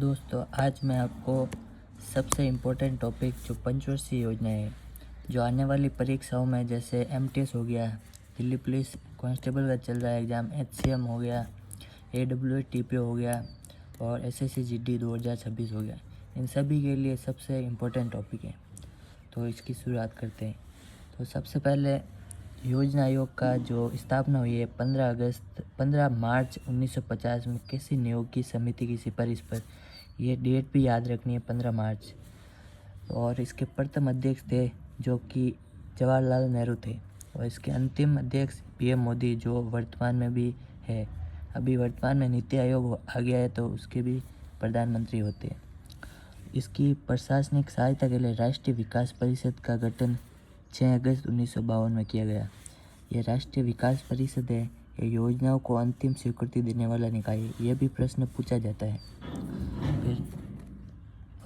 दोस्तों, आज मैं आपको सबसे इम्पोर्टेंट टॉपिक जो पंचवर्षीय योजना है, जो आने वाली परीक्षाओं में जैसे एमटीएस हो गया, दिल्ली पुलिस कांस्टेबल का चल रहा है एग्ज़ाम, एचसीएम हो गया, एडब्ल्यूटीपीओ हो गया और एसएससी जीडी 2026 हो गया, इन सभी के लिए सबसे इम्पोर्टेंट टॉपिक है। तो इसकी शुरुआत करते हैं। तो सबसे पहले योजना आयोग का जो स्थापना हुई है 15 मार्च 1950 में किसी नियोग की समिति की सिफारिश पर। ये डेट भी याद रखनी है, 15 मार्च। और इसके प्रथम अध्यक्ष थे जो कि जवाहरलाल नेहरू थे, और इसके अंतिम अध्यक्ष पीएम मोदी जो वर्तमान में भी है। अभी वर्तमान में नीति आयोग आ गया है तो उसके भी प्रधानमंत्री होते हैं। इसकी प्रशासनिक सहायता के लिए राष्ट्रीय विकास परिषद का गठन 6 अगस्त 1952 में किया गया। ये राष्ट्रीय विकास परिषद है, ये योजनाओं को अंतिम स्वीकृति देने वाला निकाय है। ये भी प्रश्न पूछा जाता है। फिर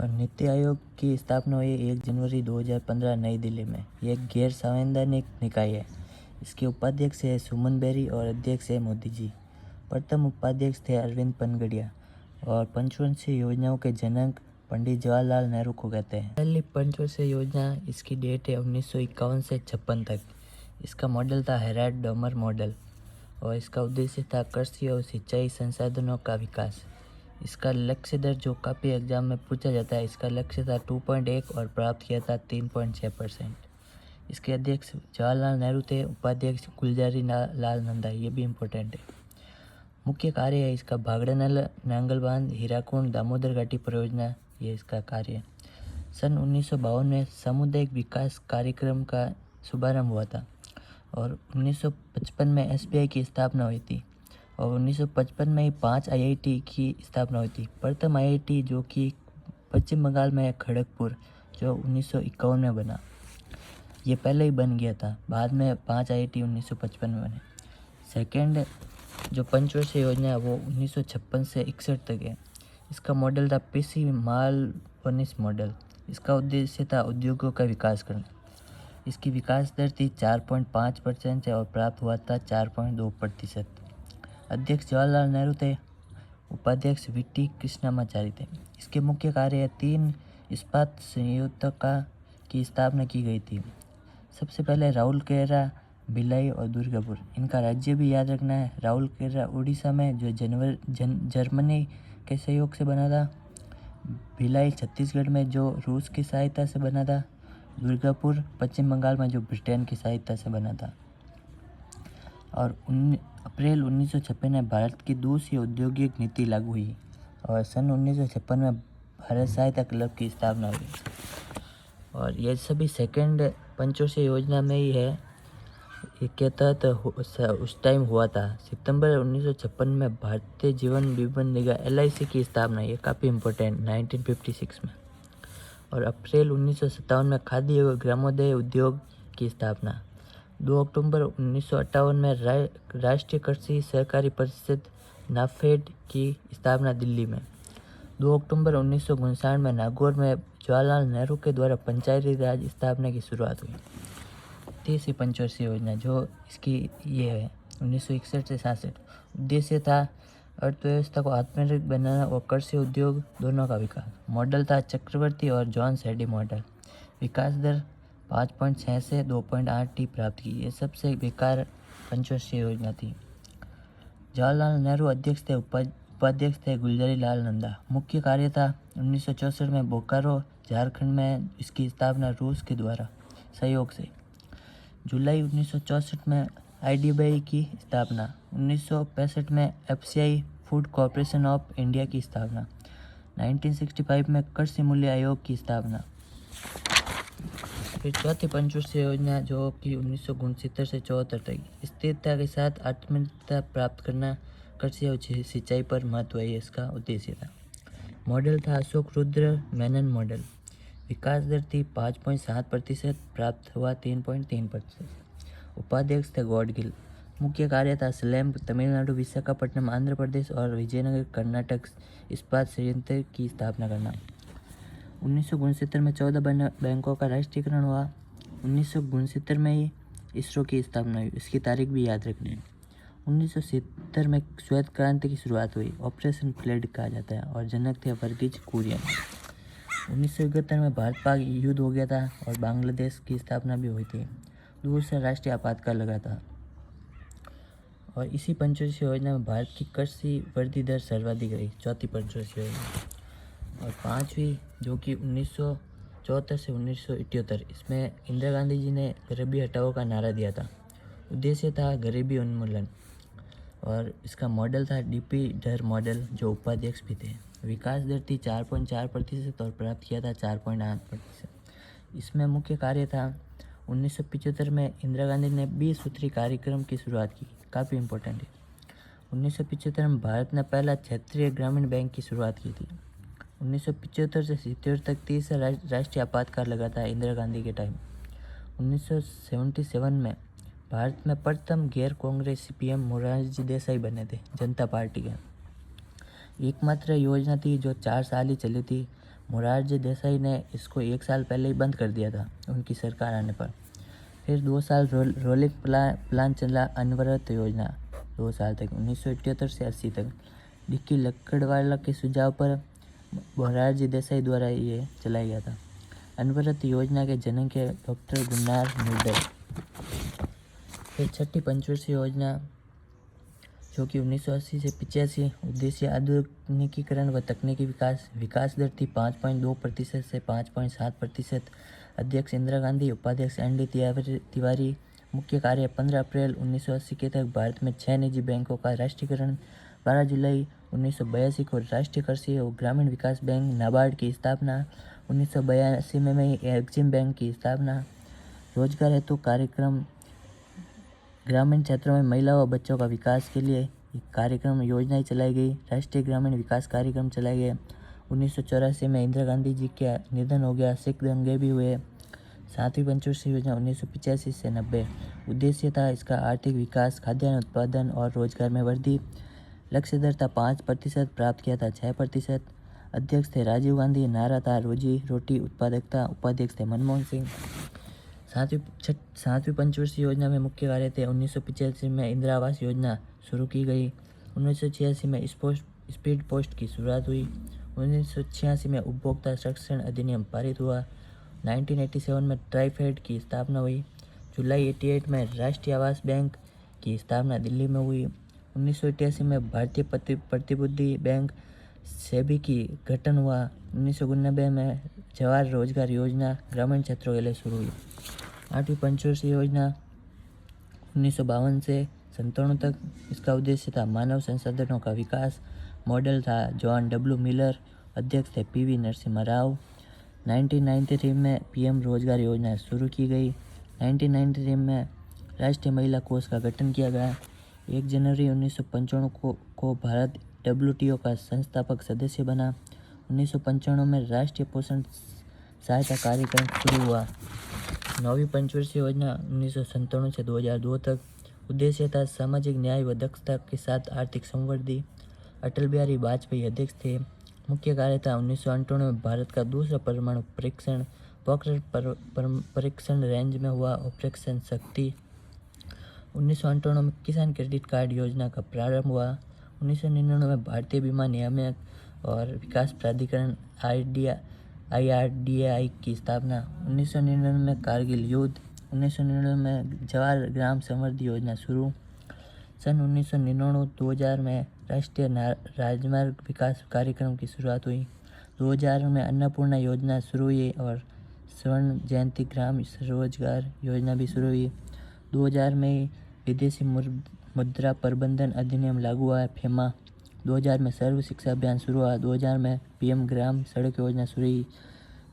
और नीति आयोग की स्थापना हुई 1 जनवरी 2015 नई दिल्ली में। ये एक गैर संवैधानिक निकाय है। इसके उपाध्यक्ष है सुमन बेरी और अध्यक्ष है मोदी जी। प्रथम उपाध्यक्ष थे अरविंद पनगड़िया। और पंचवर्षीय योजनाओं के जनक पंडित जवाहरलाल नेहरू को कहते हैं। पहली पंचवर्षीय योजना, इसकी डेट है 1951 से 56 तक। इसका मॉडल था हेराल्ड डोमर मॉडल, और इसका उद्देश्य था कृषि और सिंचाई संसाधनों का विकास। इसका लक्ष्य दर जो काफ़ी एग्जाम में पूछा जाता है, इसका लक्ष्य था 2.1 और प्राप्त किया था 3.6%। इसके अध्यक्ष जवाहरलाल नेहरू थे, उपाध्यक्ष गुलजारी लाल नंदा। ये भी इम्पोर्टेंट है। मुख्य कार्य है इसका भागड़ा नांगल बांध, हीराकुंड, दामोदर घाटी परियोजना, ये इसका कार्य है। सन 1952 में सामुदायिक विकास कार्यक्रम का शुभारंभ हुआ था, और 1955 में एसबीआई की स्थापना हुई थी, और 1955 में ही 5 आईआईटी की स्थापना हुई थी। प्रथम आईआईटी जो कि पश्चिम बंगाल में है, खड़गपुर, जो 1951 में बना। ये पहले ही बन गया था, बाद में 5 आईआईटी 1955 में बने। सेकेंड जो पंचवर्षीय योजना है वो 1956 से 61 तक है। इसका मॉडल था पीसी मालवनिस मॉडल। इसका उद्देश्य था उद्योगों का विकास करना। इसकी विकास दर थी 4.5% और प्राप्त हुआ था 4.2%। अध्यक्ष जवाहरलाल नेहरू थे, उपाध्यक्ष वीटी कृष्णमाचारी थे। इसके मुख्य कार्य है 3 इस्पात संयुक्तों की स्थापना की गई थी। सबसे पहले राउरकेला, भिलाई और दुर्गापुर। इनका राज्य भी याद रखना है। राउरकेला उड़ीसा में जो जर्मनी के सहयोग से बना था। भिलाई छत्तीसगढ़ में जो रूस की सहायता से बना था। दुर्गापुर पश्चिम बंगाल में जो ब्रिटेन की सहायता से बना था। और अप्रैल 1956 में भारत की दूसरी औद्योगिक नीति लागू हुई, और सन 1956 में भारत सहायता क्लब की स्थापना हुई। और ये सभी सेकेंड पंचवर्षीय योजना में ही है। ये के तहत उस टाइम हुआ था। सितंबर 1956 में भारतीय जीवन बीमा निगम LIC की स्थापना, ये काफ़ी इम्पोर्टेंट, 1956 में। और अप्रैल 1957 में खादी एवं ग्रामोदय उद्योग की स्थापना। 2 अक्टूबर 1958 में राष्ट्रीय कृषि सहकारी परिषद नाफेड की स्थापना दिल्ली में। 2 अक्टूबर 1959 में नागौर में जवाहरलाल नेहरू के द्वारा पंचायती राज स्थापना की शुरुआत हुई। तीसरी पंचवर्षीय योजना जो इसकी ये है 1961 से 66। उद्देश्य था अर्थव्यवस्था को आत्मनिर्भर बनाना और कृषि उद्योग दोनों का विकास। मॉडल था चक्रवर्ती और जॉन सेडी मॉडल। विकास दर 5.6 से 2.8 प्राप्त की। ये सबसे बेकार पंचवर्षीय योजना थी। जवाहरलाल नेहरू अध्यक्ष थे, उपाध्यक्ष थे गुलजारी लाल नंदा। मुख्य कार्य था 1964 में बोकारो झारखंड में इसकी स्थापना रूस के द्वारा सहयोग से। जुलाई 1964 में IDBI की स्थापना। 1965 में FCI food corporation of India की स्थापना। 1965 में कृषि मूल्य आयोग की स्थापना। फिर चौथी पंचवर्षीय योजना जो कि 1969 से 74 तक स्थिरता के साथ आत्मनिर्भरता प्राप्त करना, कृषि और सिंचाई पर महत्व है, इसका उद्देश्य था। मॉडल था अशोक रुद्र मेनन मॉडल। विकास दर थी 5.7%, प्राप्त हुआ 3.3%। उपाध्यक्ष थे गॉडगिल। मुख्य कार्य था सलेम तमिलनाडु, विशाखापट्टनम आंध्र प्रदेश और विजयनगर कर्नाटक इस्पात संयंत्र की स्थापना करना। 1969 में 14 बैंकों का राष्ट्रीयकरण हुआ। 1969 में ही इसरो की स्थापना हुई, इसकी तारीख भी याद रखनी है। 1970 में श्वेत क्रांति की शुरुआत हुई, ऑपरेशन फ्लड कहा जाता है, और जनक थे वर्गीज कुरियन। 1971 में भारत पाक युद्ध हो गया था और बांग्लादेश की स्थापना भी हुई थी। दूसरा राष्ट्रीय आपातकाल लगा था। और इसी पंचवर्षीय योजना में भारत की कृषि वृद्धि दर सर्वाधिक रही, चौथी पंचवर्षीय योजना। और पांचवी जो कि 1974 से 1978, इसमें इंदिरा गांधी जी ने गरीबी हटाओ का नारा दिया था। उद्देश्य था गरीबी उन्मूलन, और इसका मॉडल था डीपी डर मॉडल, जो उपाध्यक्ष भी थे। विकास दर थी 4.4% और प्राप्त किया था 4.8%। इसमें मुख्य कार्य था 1975 में इंदिरा गांधी ने 20 सूत्री कार्यक्रम की शुरुआत की, काफ़ी इम्पोर्टेंट है। 1975 में भारत ने पहला क्षेत्रीय ग्रामीण बैंक की शुरुआत की थी। 1975 से 77 तक तीसरा राष्ट्रीय आपातकाल लगा था इंदिरा गांधी के टाइम। 1977 में भारत में प्रथम गैर कांग्रेसी पीएम मोरारजी देसाई बने थे, जनता पार्टी के। एकमात्र योजना थी जो 4 साल ही चली थी। मोरारजी देसाई ने इसको 1 साल पहले ही बंद कर दिया था उनकी सरकार आने पर। फिर 2 साल रोलिंग प्लान चला, अनवरत योजना 2 साल तक, 1978 से 80 तक। डिक्की लकड़वाला के सुझाव पर मोरारजी देसाई द्वारा ये चलाया गया था। अनवरत योजना के जनक है डॉक्टर गुन्नार निर्दय। फिर छठी पंचवर्षीय योजना जो कि 1980 से 85, उद्देश्य आधुनिकीकरण व तकनीकी विकास। विकास दर थी 5.2% से 5.7%। अध्यक्ष इंदिरा गांधी, उपाध्यक्ष एनडी तिवारी। मुख्य कार्य 15 अप्रैल 1980 के तक भारत में 6 निजी बैंकों का राष्ट्रीयकरण। 12 जुलाई 1982 को राष्ट्रीय कृषि और ग्रामीण विकास बैंक नाबार्ड की स्थापना। 1982 में एक्जिम बैंक की स्थापना। रोजगार हेतु कार्यक्रम, ग्रामीण क्षेत्रों में महिलाओं और बच्चों का विकास के लिए कार्यक्रम योजनाएं चलाई गई। राष्ट्रीय ग्रामीण विकास कार्यक्रम चलाए गए। 1984 में इंदिरा गांधी जी का निधन हो गया, सिख दंगे भी हुए। 7वीं पंचवर्षीय योजना 1985 से 90, उद्देश्य था इसका आर्थिक विकास, खाद्यान्न उत्पादन और रोजगार में वृद्धि। लक्ष्य दर था 5%, प्राप्त किया था 6%। अध्यक्ष थे राजीव गांधी, नारा था रोजी रोटी उत्पादकता, उपाध्यक्ष थे मनमोहन सिंह। 7वीं पंचवर्षीय योजना में मुख्य कार्य थे 1985 में इंदिरा आवास योजना शुरू की गई। 1986 में स्पीड पोस्ट की शुरुआत हुई। 1986 में उपभोक्ता संरक्षण अधिनियम पारित हुआ। 1987 में ट्राइफेड की स्थापना हुई। जुलाई 88 में राष्ट्रीय आवास बैंक की स्थापना दिल्ली में हुई। 1988 में भारतीय प्रतिभूति बैंक सेबी की गठन हुआ। 1999 में जवाहर रोजगार योजना ग्रामीण क्षेत्रों के लिए शुरू हुई। 8वीं पंचवर्षीय योजना 1952 से 97 तक, इसका उद्देश्य था मानव संसाधनों का विकास। मॉडल था जॉन डब्ल्यू मिलर, अध्यक्ष थे पीवी नरसिम्हा राव। 1993 में पीएम रोजगार योजना शुरू की गई। 1993 में राष्ट्रीय महिला कोष का गठन किया गया। 1 जनवरी 1995 को भारत WTO का संस्थापक सदस्य बना। 1995 में राष्ट्रीय पोषण सहायता कार्यक्रम शुरू हुआ। 9वीं पंचवर्षीय योजना 1997 से 2002 तक, उद्देश्य था सामाजिक न्याय व दक्षता के साथ आर्थिक संवृद्धि। अटल बिहारी वाजपेयी अध्यक्ष थे। मुख्य कार्य था 1998 में भारत का दूसरा परमाणु परीक्षण पोखरण परीक्षण रेंज में हुआ, ऑपरेशन शक्ति। 1998 में किसान क्रेडिट कार्ड योजना का प्रारंभ हुआ। 1999 में भारतीय बीमा नियामक और विकास प्राधिकरण IRDAI की स्थापना। 1999 में कारगिल युद्ध। 1999 में जवाहर ग्राम समृद्धि योजना शुरू। सन 1999-2000 में राष्ट्रीय राजमार्ग विकास कार्यक्रम की शुरुआत हुई। 2000 में अन्नपूर्णा योजना शुरू हुई और स्वर्ण जयंती ग्राम रोजगार योजना भी शुरू हुई। 2000 में विदेशी मुद्रा प्रबंधन अधिनियम लागू हुआ, फेमा। 2000 में सर्व शिक्षा अभियान शुरू हुआ। 2000 में PM ग्राम सड़क योजना शुरू हुई।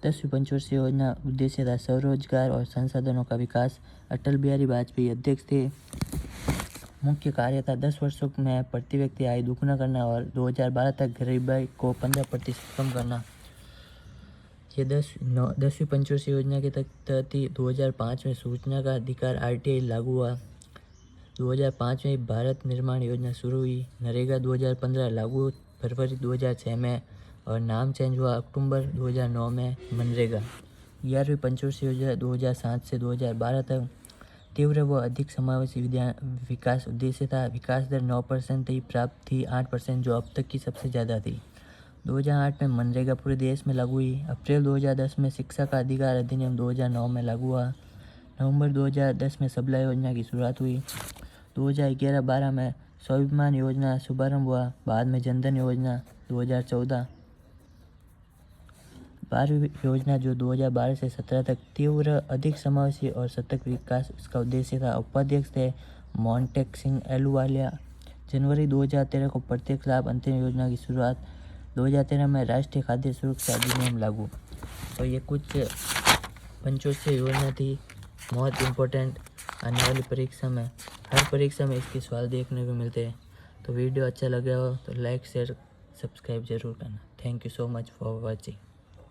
10वीं पंचवर्षीय योजना उद्देश्य था स्वरोजगार और संसाधनों का विकास। अटल बिहारी वाजपेयी अध्यक्ष थे। मुख्य कार्य था 10 वर्षों में प्रति व्यक्ति आय दोगुना करना और 2012 तक गरीबी को 15% कम करना। ये 10वीं पंचवर्षीय योजना के तहत 2005 में सूचना का अधिकार RTI लागू हुआ। 2005 में भारत निर्माण योजना शुरू हुई। नरेगा 2015 लागू फरवरी 2006 में और नाम चेंज हुआ अक्टूबर 2009 में मनरेगा। 11वीं पंचवर्षीय योजना 2007 से 2012 तक, तीव्र व अधिक समावेशी विकास उद्देश्य था। विकास दर 9% थी, प्राप्त थी 8%, जो अब तक की सबसे ज़्यादा थी। 2008 में मनरेगा पूरे देश में लागू हुई। अप्रैल 2010 में शिक्षा का अधिकार अधिनियम 2009 में लागू हुआ। नवंबर 2010 में सबला योजना की शुरुआत हुई। 2011-12 में स्वाभिमान योजना शुभारंभ हुआ। बाद में जनधन योजना 2014। 12वीं योजना जो 2012 से 17 तक तीव्र, अधिक समावेशी और सतत विकास इसका उद्देश्य था। उपाध्यक्ष थे मोंटेक सिंह एलुवालिया। जनवरी 2013 को प्रत्यक्ष लाभ अंतिम योजना की शुरुआत। 2013 में राष्ट्रीय खाद्य सुरक्षा अधिनियम लागू। तो ये कुछ पंचवर्षीय योजना थी, बहुत इम्पोर्टेंट। आने वाली परीक्षा में, हर परीक्षा में इसके सवाल देखने को मिलते हैं। तो वीडियो अच्छा लगा हो तो लाइक, शेयर, सब्सक्राइब जरूर करना। Thank you so much for watching.